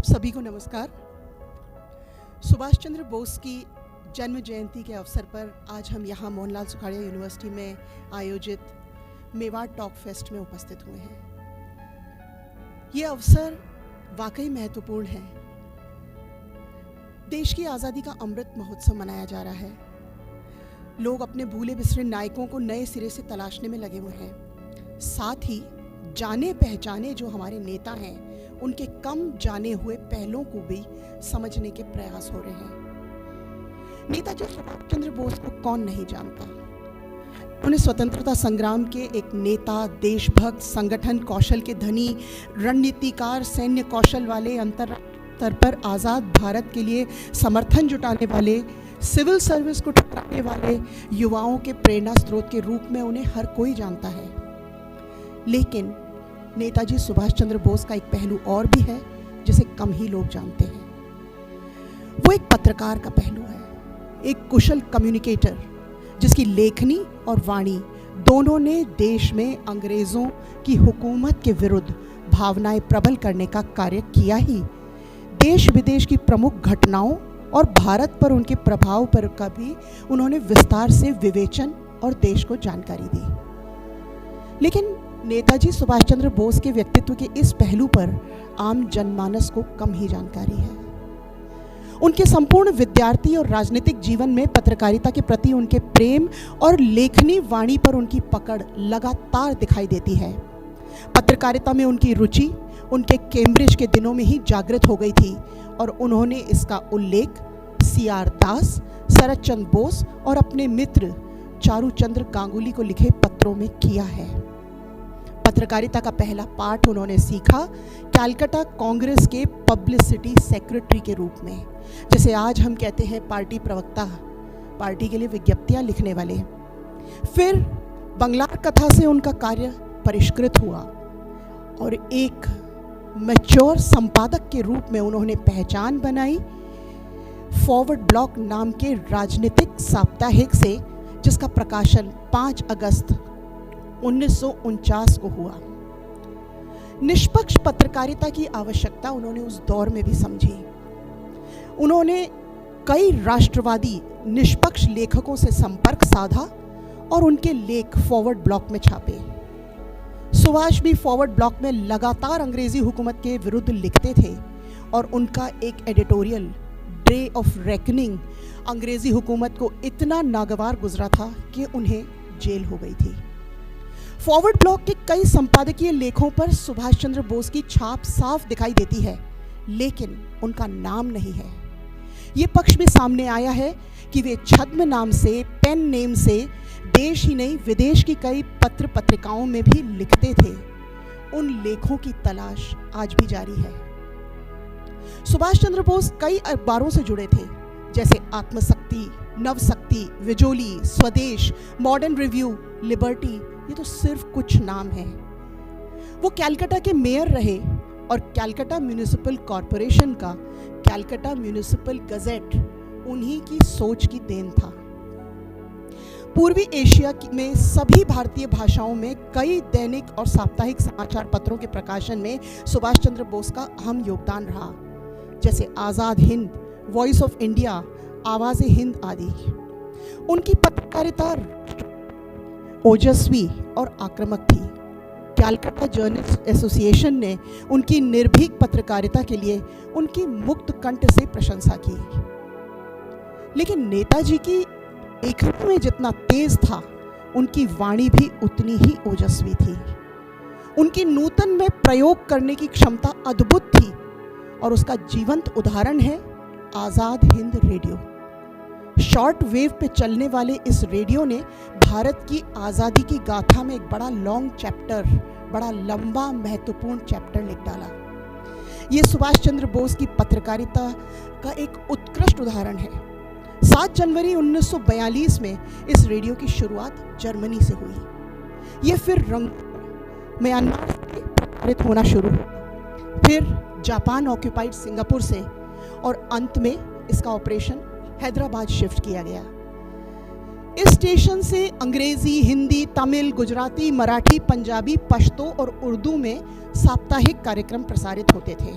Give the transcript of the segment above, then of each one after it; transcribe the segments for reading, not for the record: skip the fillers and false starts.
आप सभी को नमस्कार। सुभाष चंद्र बोस की जन्म जयंती के अवसर पर आज हम यहाँ मोहनलाल सुखाड़िया यूनिवर्सिटी में आयोजित मेवाड़ टॉक फेस्ट में उपस्थित हुए हैं। ये अवसर वाकई महत्वपूर्ण है। देश की आज़ादी का अमृत महोत्सव मनाया जा रहा है। लोग अपने भूले बिसरे नायकों को नए सिरे से तलाशने में लगे हुए हैं। साथ ही जाने पहचाने जो हमारे नेता हैं, उनके कम जाने हुए पहलुओं को भी समझने के प्रयास हो रहे हैं। नेताजी सुभाष चंद्र बोस को कौन नहीं जानता। उन्हें स्वतंत्रता संग्राम के एक नेता, देशभक्त, संगठन कौशल के धनी, रणनीतिकार, सैन्य कौशल वाले, अंतर्राष्ट्रीय स्तर पर आज़ाद भारत के लिए समर्थन जुटाने वाले, सिविल सर्विस को ठुकराने वाले युवाओं के प्रेरणा स्रोत के रूप में उन्हें हर कोई जानता है। लेकिन नेताजी सुभाष चंद्र बोस का एक पहलू और भी है जिसे कम ही लोग जानते हैं। वो एक पत्रकार का पहलू है, एक कुशल कम्युनिकेटर जिसकी लेखनी और वाणी दोनों ने देश में अंग्रेजों की हुकूमत के विरुद्ध भावनाएं प्रबल करने का कार्य किया ही, देश विदेश की प्रमुख घटनाओं और भारत पर उनके प्रभाव पर का भी उन्होंने विस्तार से विवेचन और देश को जानकारी दी। लेकिन नेताजी सुभाष चंद्र बोस के व्यक्तित्व के इस पहलू पर आम जनमानस को कम ही जानकारी है। उनके संपूर्ण विद्यार्थी और राजनीतिक जीवन में पत्रकारिता के प्रति उनके प्रेम और लेखनी वाणी पर उनकी पकड़ लगातार दिखाई देती है। पत्रकारिता में उनकी रुचि उनके कैम्ब्रिज के दिनों में ही जागृत हो गई थी और उन्होंने इसका उल्लेख CR दास, शरद चंद्र बोस और अपने मित्र चारूचंद्र गांगुली को लिखे पत्रों में किया है। पत्रकारिता का पहला पाठ उन्होंने सीखा कलकत्ता कांग्रेस के पब्लिसिटी सेक्रेटरी के रूप में, जैसे आज हम कहते हैं पार्टी प्रवक्ता, पार्टी के लिए विज्ञप्तियां लिखने वाले। फिर बंगलार कथा से उनका कार्य परिष्कृत हुआ और एक मैच्योर संपादक के रूप में उन्होंने पहचान बनाई फॉरवर्ड ब्लॉक नाम के राजनीतिक साप्ताहिक से, जिसका प्रकाशन 5 अगस्त 1949 को हुआ। निष्पक्ष पत्रकारिता की आवश्यकता उन्होंने उस दौर में भी समझी। उन्होंने कई राष्ट्रवादी निष्पक्ष लेखकों से संपर्क साधा और उनके लेख फॉरवर्ड ब्लॉक में छापे। सुभाष भी फॉरवर्ड ब्लॉक में लगातार अंग्रेजी हुकूमत के विरुद्ध लिखते थे और उनका एक एडिटोरियल डे ऑफ रेकनिंग अंग्रेजी हुकूमत को इतना नागवार गुजरा था कि उन्हें जेल हो गई थी। फॉरवर्ड ब्लॉक के कई संपादकीय लेखों पर सुभाष चंद्र बोस की छाप साफ दिखाई देती है, लेकिन उनका नाम नहीं है। ये पक्ष भी सामने आया है कि वे छद्म नाम से, पेन नेम से देश ही नहीं विदेश की कई पत्र पत्रिकाओं में भी लिखते थे। उन लेखों की तलाश आज भी जारी है। सुभाष चंद्र बोस कई अखबारों से जुड़े थे, जैसे आत्मशक्ति, नवशक्ति, विजोली, स्वदेश, मॉडर्न रिव्यू, लिबर्टी। ये तो सिर्फ कुछ नाम हैं। वो कलकत्ता के मेयर रहे और कलकत्ता म्युनिसिपल कॉरपोरेशन का कलकत्ता म्युनिसिपल गजेट उन्हीं की सोच की देन था। पूर्वी एशिया में सभी भारतीय भाषाओं में कई दैनिक और साप्ताहिक समाचार पत्रों के प्रकाशन में सुभाष चंद्र बोस का अहम योगदान रहा, जैसे Azad Hind, voice of India, Awaz-e Hind आदि। उनकी पत्रकारिता ओजस्वी और आक्रामक थी। कलकत्ता जर्नलिस्ट एसोसिएशन ने उनकी निर्भीक पत्रकारिता के लिए उनकी मुक्त कंठ से प्रशंसा की। लेकिन नेताजी की लेखनी में जितना तेज था, उनकी वाणी भी उतनी ही ओजस्वी थी। उनकी नूतन में प्रयोग करने की क्षमता अद्भुत थी और उसका जीवंत उदाहरण है Azad Hind radio. Short wave पे चलने वाले इस रेडियो ने भारत की आज़ादी की गाथा में एक बड़ा लॉन्ग चैप्टर, बड़ा लंबा महत्वपूर्ण चैप्टर लिख डाला। ये सुभाष चंद्र बोस की पत्रकारिता का एक उत्कृष्ट उदाहरण है। 7 जनवरी 1942 में इस रेडियो की शुरुआत जर्मनी से हुई। ये फिर म्यांमार से प्रसारित होना शुरू हुआ, फिर जापान ऑक्यूपाइड सिंगापुर से, और अंत में इसका ऑपरेशन हैदराबाद शिफ्ट किया गया। इस स्टेशन से अंग्रेजी, हिंदी, तमिल, गुजराती, मराठी, पंजाबी, पश्तो और उर्दू में साप्ताहिक कार्यक्रम प्रसारित होते थे।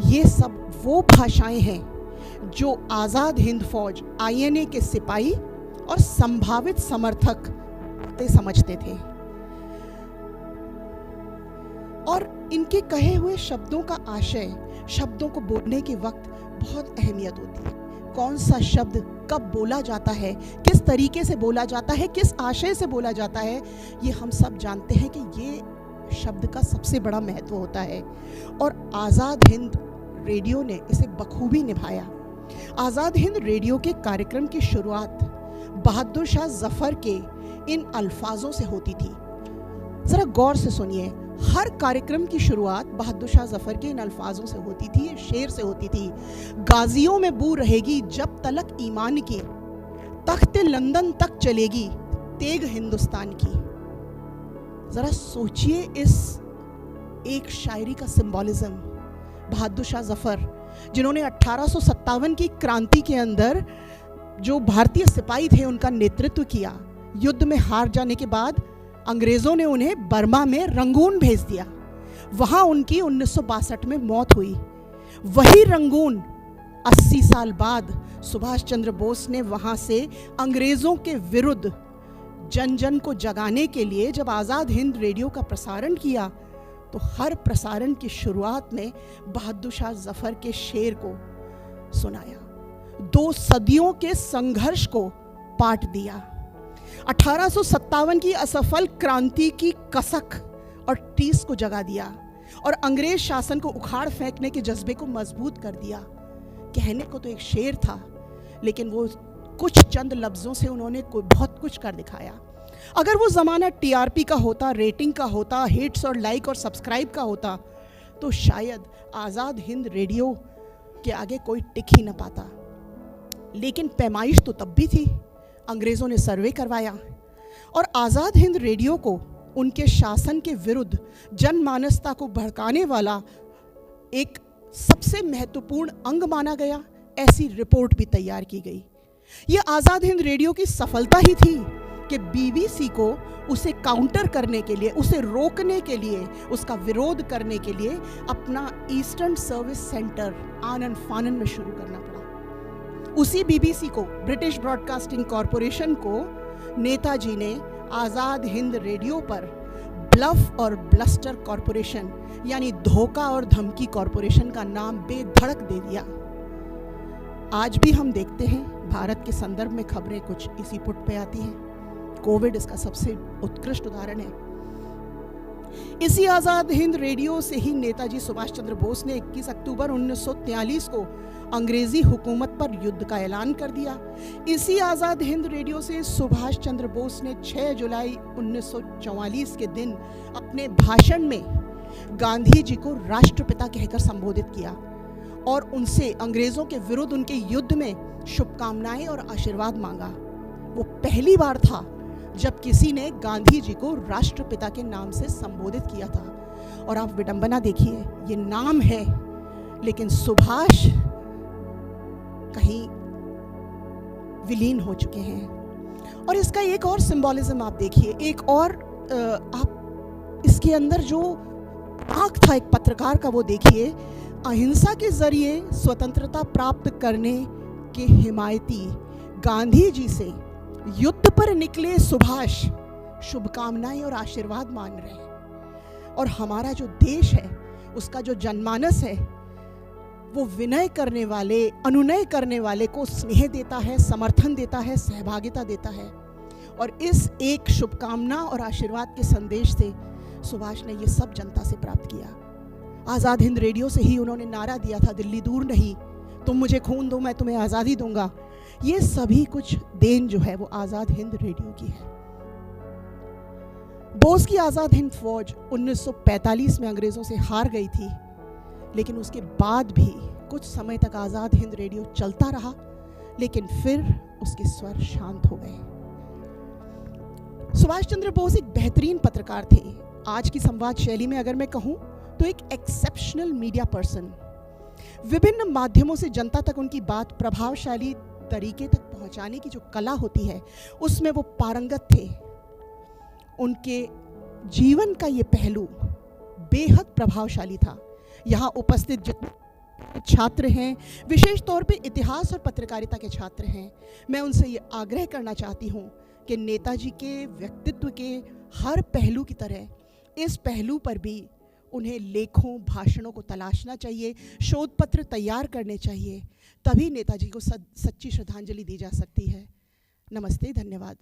ये सब वो भाषाएं हैं जो आज़ाद हिंद फौज आईएनए के सिपाही और संभावित समर्थक समझते थे। और इनके कहे हुए शब्दों का आशय, शब्दों को बोलने के वक्त बहुत अहमियत होती है। कौन सा शब्द कब बोला जाता है, किस तरीके से बोला जाता है, किस आशय से बोला जाता है, ये हम सब जानते हैं कि ये शब्द का सबसे बड़ा महत्व होता है। और आज़ाद हिंद रेडियो ने इसे बखूबी निभाया। आज़ाद हिंद रेडियो के कार्यक्रम की शुरुआत बहादुर शाह जफर के इन अल्फाजों से होती थी। जरा गौर से सुनिए, हर कार्यक्रम की शुरुआत बहादुर शाह जफर के इन अल्फाजों से होती थी, शेर से होती थी। गाजियों में बू रहेगी जब तलक ईमान की, तख्ते लंदन तक चलेगी तेग हिंदुस्तान की। जरा सोचिए इस एक शायरी का सिंबॉलिज्म। बहादुर शाह जफर, जिन्होंने 1857 की क्रांति के अंदर जो भारतीय सिपाही थे उनका नेतृत्व किया। युद्ध में हार जाने के बाद अंग्रेजों ने उन्हें बर्मा में रंगून भेज दिया। वहां उनकी 1962 में मौत हुई। वही रंगून 80 साल बाद सुभाष चंद्र बोस ने वहां से अंग्रेजों के विरुद्ध जन जन को जगाने के लिए जब आज़ाद हिंद रेडियो का प्रसारण किया, तो हर प्रसारण की शुरुआत में बहादुर शाह जफर के शेर को सुनाया। 2 सदियों के संघर्ष को पाट दिया। 1857 की असफल क्रांति की कसक और टीस को जगा दिया और अंग्रेज शासन को उखाड़ फेंकने के जज्बे को मजबूत कर दिया। कहने को तो एक शेर था, लेकिन वो कुछ चंद लफ्जों से उन्होंने बहुत कुछ कर दिखाया। अगर वो ज़माना टीआरपी का होता, रेटिंग का होता, हिट्स और लाइक और सब्सक्राइब का होता, तो शायद आज़ाद हिंद रेडियो के आगे कोई टिक ही न पाता। लेकिन पैमाइश तो तब भी थी। अंग्रेज़ों ने सर्वे करवाया और आज़ाद हिंद रेडियो को उनके शासन के विरुद्ध जनमानसता को भड़काने वाला एक सबसे महत्वपूर्ण अंग माना गया। ऐसी रिपोर्ट भी तैयार की गई। यह आज़ाद हिंद रेडियो की सफलता ही थी कि बीबीसी को उसे काउंटर करने के लिए, उसे रोकने के लिए, उसका विरोध करने के लिए अपना ईस्टर्न सर्विस सेंटर आनन फानन में शुरू करना पड़ा। उसी बीबीसी को, ब्रिटिश ब्रॉडकास्टिंग कॉरपोरेशन को, नेताजी ने आज़ाद हिंद रेडियो पर ब्लफ और ब्लस्टर कॉरपोरेशन यानी धोखा और धमकी कॉरपोरेशन का नाम बेधड़क दे दिया। आज भी हम देखते हैं भारत के संदर्भ में खबरें कुछ इसी पुट पे आती हैं। कोविड इसका सबसे उत्कृष्ट उदाहरण है। इसी आज़ाद हिंद रेडियो से ही नेताजी सुभाष चंद्र बोस ने 21 अक्टूबर 1943 को अंग्रेजी हुकूमत पर युद्ध का ऐलान कर दिया। इसी आज़ाद हिंद रेडियो से सुभाष चंद्र बोस ने 6 जुलाई 1944 के दिन अपने भाषण में गांधी जी को राष्ट्रपिता कहकर संबोधित किया और उनसे अंग्रेजों के विरुद्ध उनके युद्ध में शुभकामनाएं और आशीर्वाद मांगा। वो पहली बार था जब किसी ने गांधी जी को राष्ट्रपिता के नाम से संबोधित किया था। और आप विडंबना देखिए, ये नाम है लेकिन सुभाष कहीं विलीन हो चुके हैं। और इसका एक और सिंबॉलिज्म आप देखिए, एक और आप इसके अंदर जो आंख था एक पत्रकार का वो देखिए। अहिंसा के जरिए स्वतंत्रता प्राप्त करने के हिमायती गांधी जी से युद्ध पर निकले सुभाष शुभकामनाएं और आशीर्वाद मान रहे हैं। और हमारा जो देश है, उसका जो जनमानस है, वो विनय करने वाले, अनुनय करने वाले को स्नेह देता है, समर्थन देता है, सहभागिता देता है। और इस एक शुभकामना और आशीर्वाद के संदेश से सुभाष ने ये सब जनता से प्राप्त किया। आज़ाद हिंद रेडियो से ही उन्होंने नारा दिया था, दिल्ली दूर नहीं, तुम मुझे खून दो मैं तुम्हें आज़ादी दूंगा। ये सभी कुछ देन जो है वो आज़ाद हिंद रेडियो की है। बोस की आज़ाद हिंद फौज 1945 में अंग्रेज़ों से हार गई थी, लेकिन उसके बाद भी कुछ समय तक आज़ाद हिंद रेडियो चलता रहा, लेकिन फिर उसके स्वर शांत हो गए। सुभाष चंद्र बोस एक बेहतरीन पत्रकार थे। आज की संवाद शैली में अगर मैं कहूं तो एक एक्सेप्शनल मीडिया पर्सन। विभिन्न माध्यमों से जनता तक उनकी बात प्रभावशाली तरीके तक पहुंचाने की जो कला होती है, उसमें वो पारंगत थे। उनके जीवन का ये पहलू बेहद प्रभावशाली था। यहाँ उपस्थित जितने छात्र हैं, विशेष तौर पे इतिहास और पत्रकारिता के छात्र हैं, मैं उनसे ये आग्रह करना चाहती हूँ कि नेताजी के व्यक्तित्व के हर पहलू की तरह इस पहलू पर भी उन्हें लेखों, भाषणों को तलाशना चाहिए, शोध पत्र तैयार करने चाहिए, तभी नेताजी को सच्ची श्रद्धांजलि दी जा सकती है। नमस्ते, धन्यवाद।